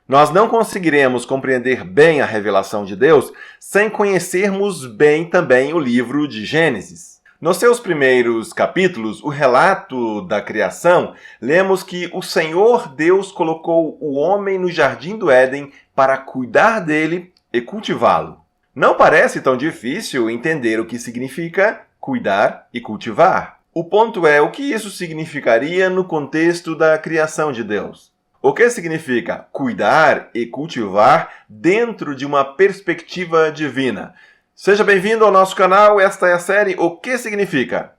Nós não conseguiremos compreender bem a revelação de Deus sem conhecermos bem também o livro de Gênesis. Nos seus primeiros capítulos, o relato da criação, lemos que o Senhor Deus colocou o homem no jardim do Éden para cuidar dele e cultivá-lo. Não parece tão difícil entender o que significa cuidar e cultivar. O ponto é o que isso significaria no contexto da criação de Deus. O que significa cuidar e cultivar dentro de uma perspectiva divina? Seja bem-vindo ao nosso canal, esta é a série O que significa?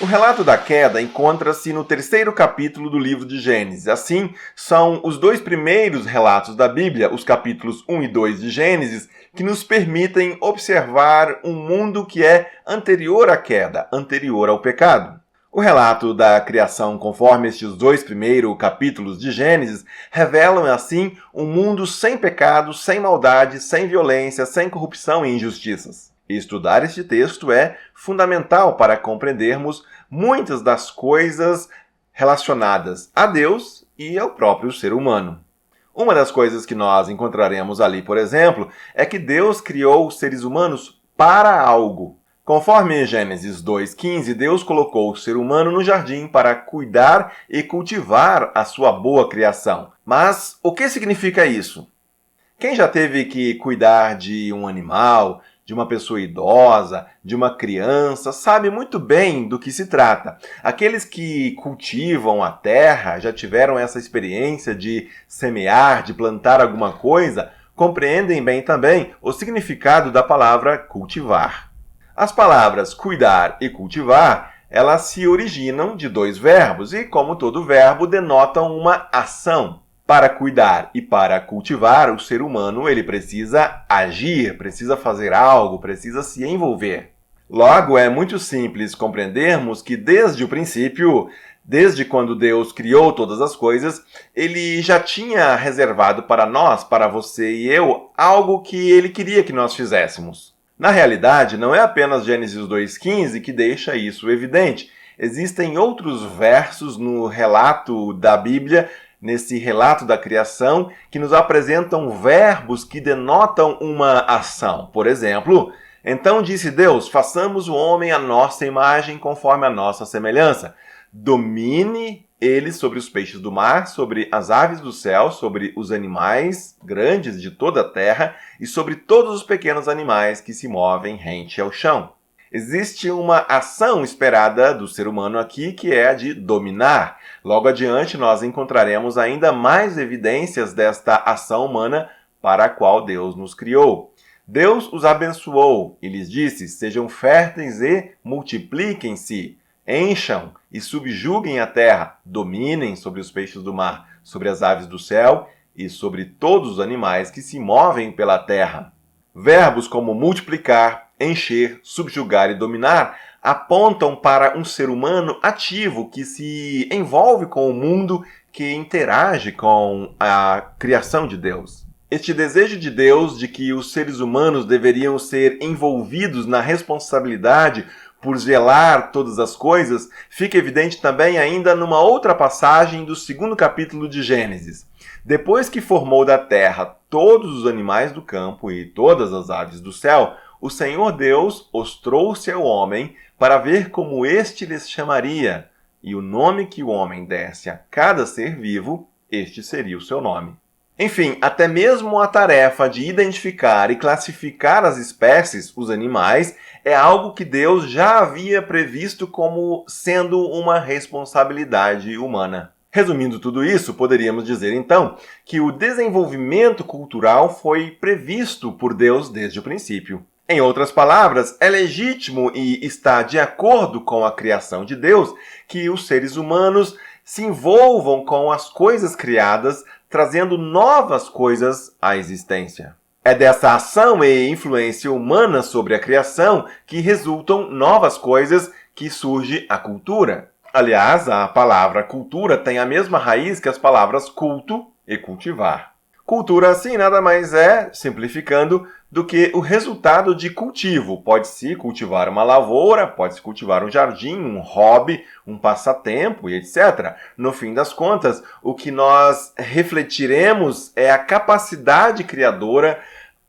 O relato da queda encontra-se no terceiro capítulo do livro de Gênesis. Assim, são os dois primeiros relatos da Bíblia, os capítulos 1 e 2 de Gênesis, que nos permitem observar um mundo que é anterior à queda, anterior ao pecado. O relato da criação, conforme estes dois primeiros capítulos de Gênesis, revelam, assim, um mundo sem pecado, sem maldade, sem violência, sem corrupção e injustiças. Estudar este texto é fundamental para compreendermos muitas das coisas relacionadas a Deus e ao próprio ser humano. Uma das coisas que nós encontraremos ali, por exemplo, é que Deus criou os seres humanos para algo. Conforme Gênesis 2:15, Deus colocou o ser humano no jardim para cuidar e cultivar a sua boa criação. Mas o que significa isso? Quem já teve que cuidar de um animal, de uma pessoa idosa, de uma criança, sabe muito bem do que se trata. Aqueles que cultivam a terra, já tiveram essa experiência de semear, de plantar alguma coisa, compreendem bem também o significado da palavra cultivar. As palavras cuidar e cultivar, elas se originam de dois verbos e, como todo verbo, denotam uma ação. Para cuidar e para cultivar, o ser humano ele precisa agir, precisa fazer algo, precisa se envolver. Logo, é muito simples compreendermos que desde o princípio, desde quando Deus criou todas as coisas, ele já tinha reservado para nós, para você e eu, algo que ele queria que nós fizéssemos. Na realidade, não é apenas Gênesis 2:15 que deixa isso evidente. Existem outros versos no relato da Bíblia, nesse relato da criação, que nos apresentam verbos que denotam uma ação. Por exemplo, então disse Deus, façamos o homem à nossa imagem, conforme a nossa semelhança. Domine ele sobre os peixes do mar, sobre as aves do céu, sobre os animais grandes de toda a terra e sobre todos os pequenos animais que se movem rente ao chão. Existe uma ação esperada do ser humano aqui, que é a de dominar. Logo adiante, nós encontraremos ainda mais evidências desta ação humana para a qual Deus nos criou. Deus os abençoou e lhes disse, sejam férteis e multipliquem-se, encham e subjuguem a terra, dominem sobre os peixes do mar, sobre as aves do céu e sobre todos os animais que se movem pela terra. Verbos como multiplicar, encher, subjugar e dominar apontam para um ser humano ativo que se envolve com o mundo, que interage com a criação de Deus. Este desejo de Deus de que os seres humanos deveriam ser envolvidos na responsabilidade por zelar todas as coisas fica evidente também ainda numa outra passagem do segundo capítulo de Gênesis. Depois que formou da terra todos os animais do campo e todas as aves do céu, o Senhor Deus os trouxe ao homem para ver como este lhes chamaria, e o nome que o homem desse a cada ser vivo, este seria o seu nome. Enfim, até mesmo a tarefa de identificar e classificar as espécies, os animais, é algo que Deus já havia previsto como sendo uma responsabilidade humana. Resumindo tudo isso, poderíamos dizer então que o desenvolvimento cultural foi previsto por Deus desde o princípio. Em outras palavras, é legítimo e está de acordo com a criação de Deus que os seres humanos se envolvam com as coisas criadas, trazendo novas coisas à existência. É dessa ação e influência humana sobre a criação que resultam novas coisas, que surge a cultura. Aliás, a palavra cultura tem a mesma raiz que as palavras culto e cultivar. Cultura, assim, nada mais é, simplificando, do que o resultado de cultivo. Pode-se cultivar uma lavoura, pode-se cultivar um jardim, um hobby, um passatempo e etc. No fim das contas, o que nós refletiremos é a capacidade criadora,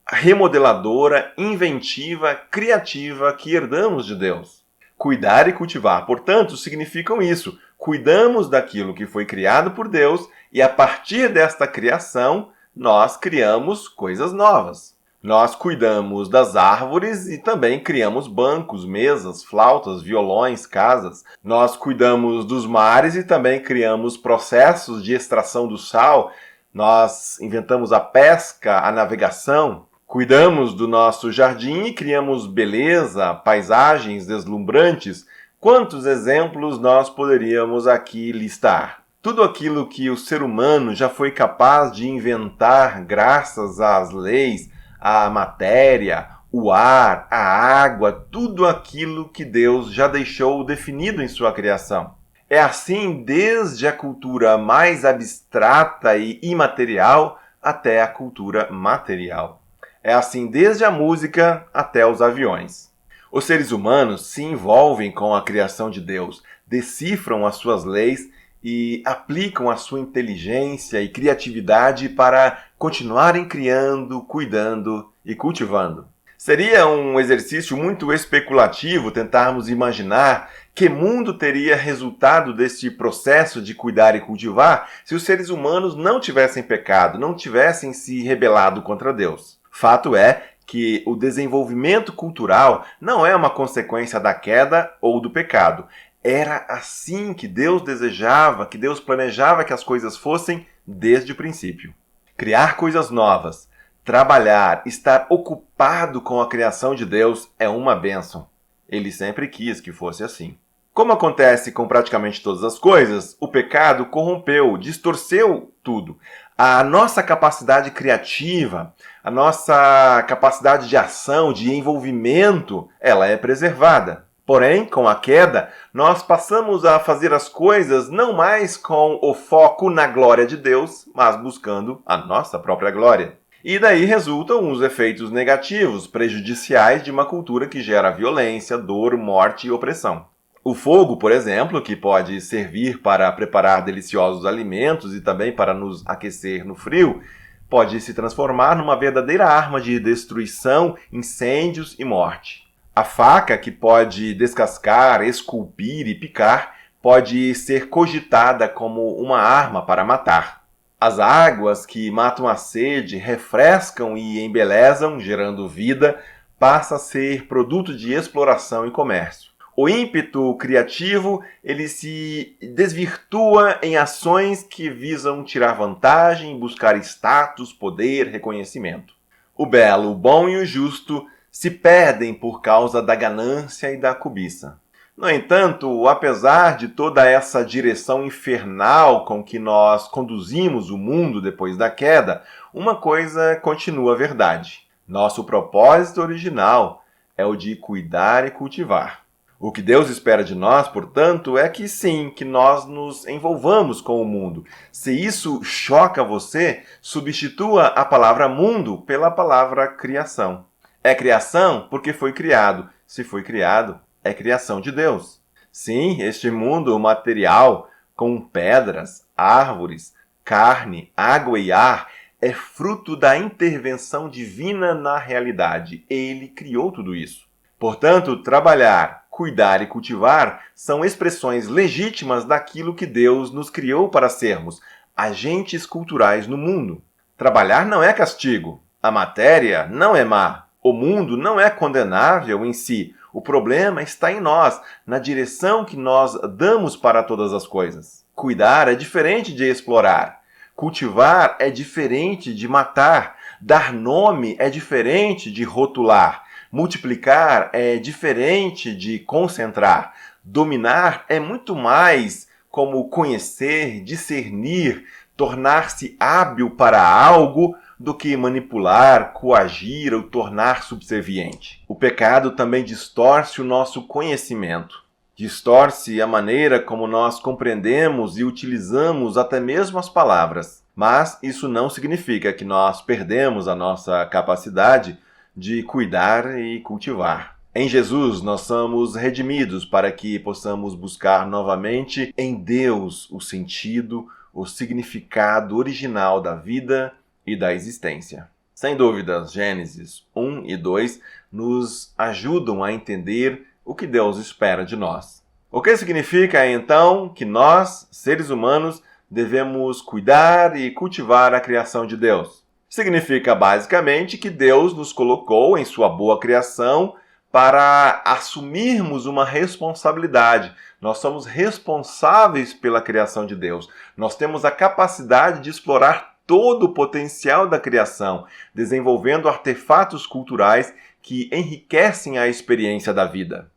remodeladora, inventiva, criativa que herdamos de Deus. Cuidar e cultivar, portanto, significam isso. Cuidamos daquilo que foi criado por Deus e, a partir desta criação, nós criamos coisas novas. Nós cuidamos das árvores e também criamos bancos, mesas, flautas, violões, casas. Nós cuidamos dos mares e também criamos processos de extração do sal. Nós inventamos a pesca, a navegação. Cuidamos do nosso jardim e criamos beleza, paisagens deslumbrantes. Quantos exemplos nós poderíamos aqui listar? Tudo aquilo que o ser humano já foi capaz de inventar graças às leis, à matéria, o ar, a água, tudo aquilo que Deus já deixou definido em sua criação. É assim desde a cultura mais abstrata e imaterial até a cultura material. É assim desde a música até os aviões. Os seres humanos se envolvem com a criação de Deus, decifram as suas leis e aplicam a sua inteligência e criatividade para continuarem criando, cuidando e cultivando. Seria um exercício muito especulativo tentarmos imaginar que mundo teria resultado deste processo de cuidar e cultivar se os seres humanos não tivessem pecado, não tivessem se rebelado contra Deus. Fato é que o desenvolvimento cultural não é uma consequência da queda ou do pecado. Era assim que Deus desejava, que Deus planejava que as coisas fossem desde o princípio. Criar coisas novas, trabalhar, estar ocupado com a criação de Deus é uma bênção. Ele sempre quis que fosse assim. Como acontece com praticamente todas as coisas, o pecado corrompeu, distorceu tudo. A nossa capacidade criativa, a nossa capacidade de ação, de envolvimento, ela é preservada. Porém, com a queda, nós passamos a fazer as coisas não mais com o foco na glória de Deus, mas buscando a nossa própria glória. E daí resultam os efeitos negativos, prejudiciais de uma cultura que gera violência, dor, morte e opressão. O fogo, por exemplo, que pode servir para preparar deliciosos alimentos e também para nos aquecer no frio, pode se transformar numa verdadeira arma de destruição, incêndios e morte. A faca, que pode descascar, esculpir e picar, pode ser cogitada como uma arma para matar. As águas que matam a sede, refrescam e embelezam, gerando vida, passa a ser produto de exploração e comércio. O ímpeto criativo, ele se desvirtua em ações que visam tirar vantagem, buscar status, poder, reconhecimento. O belo, o bom e o justo se perdem por causa da ganância e da cobiça. No entanto, apesar de toda essa direção infernal com que nós conduzimos o mundo depois da queda, uma coisa continua verdade. Nosso propósito original é o de cuidar e cultivar. O que Deus espera de nós, portanto, é que sim, que nós nos envolvamos com o mundo. Se isso choca você, substitua a palavra mundo pela palavra criação. É criação porque foi criado. Se foi criado, é criação de Deus. Sim, este mundo material, com pedras, árvores, carne, água e ar, é fruto da intervenção divina na realidade. Ele criou tudo isso. Portanto, trabalhar, cuidar e cultivar são expressões legítimas daquilo que Deus nos criou para sermos, agentes culturais no mundo. Trabalhar não é castigo. A matéria não é má. O mundo não é condenável em si. O problema está em nós, na direção que nós damos para todas as coisas. Cuidar é diferente de explorar. Cultivar é diferente de matar. Dar nome é diferente de rotular. Multiplicar é diferente de concentrar. Dominar é muito mais como conhecer, discernir, tornar-se hábil para algo, do que manipular, coagir ou tornar subserviente. O pecado também distorce o nosso conhecimento. Distorce a maneira como nós compreendemos e utilizamos até mesmo as palavras. Mas isso não significa que nós perdemos a nossa capacidade de cuidar e cultivar. Em Jesus, nós somos redimidos para que possamos buscar novamente em Deus o sentido, o significado original da vida e da existência. Sem dúvidas, Gênesis 1 e 2 nos ajudam a entender o que Deus espera de nós. O que significa, então, que nós, seres humanos, devemos cuidar e cultivar a criação de Deus? Significa, basicamente, que Deus nos colocou em sua boa criação para assumirmos uma responsabilidade. Nós somos responsáveis pela criação de Deus. Nós temos a capacidade de explorar todo o potencial da criação, desenvolvendo artefatos culturais que enriquecem a experiência da vida.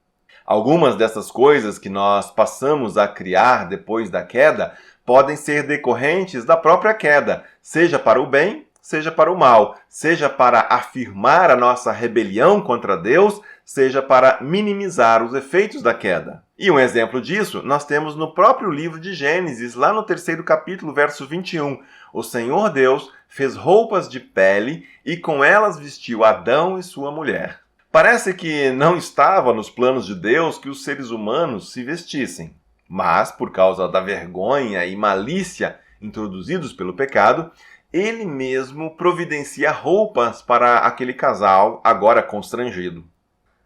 Algumas dessas coisas que nós passamos a criar depois da queda podem ser decorrentes da própria queda, seja para o bem, seja para o mal, seja para afirmar a nossa rebelião contra Deus, seja para minimizar os efeitos da queda. E um exemplo disso nós temos no próprio livro de Gênesis, lá no 3º capítulo, verso 21. O Senhor Deus fez roupas de pele e com elas vestiu Adão e sua mulher. Parece que não estava nos planos de Deus que os seres humanos se vestissem, mas por causa da vergonha e malícia introduzidos pelo pecado, ele mesmo providencia roupas para aquele casal agora constrangido.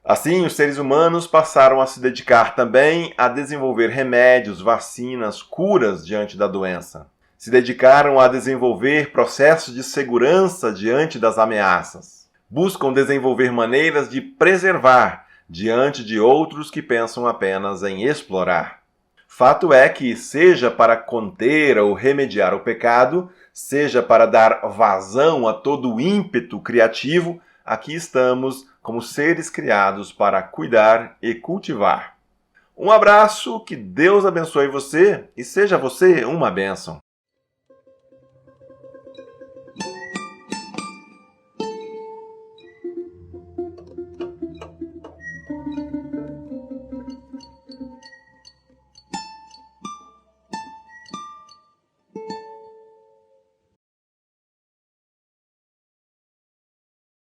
Assim, os seres humanos passaram a se dedicar também a desenvolver remédios, vacinas, curas diante da doença. Se dedicaram a desenvolver processos de segurança diante das ameaças. Buscam desenvolver maneiras de preservar diante de outros que pensam apenas em explorar. Fato é que, seja para conter ou remediar o pecado, seja para dar vazão a todo o ímpeto criativo, aqui estamos como seres criados para cuidar e cultivar. Um abraço, que Deus abençoe você e seja você uma bênção.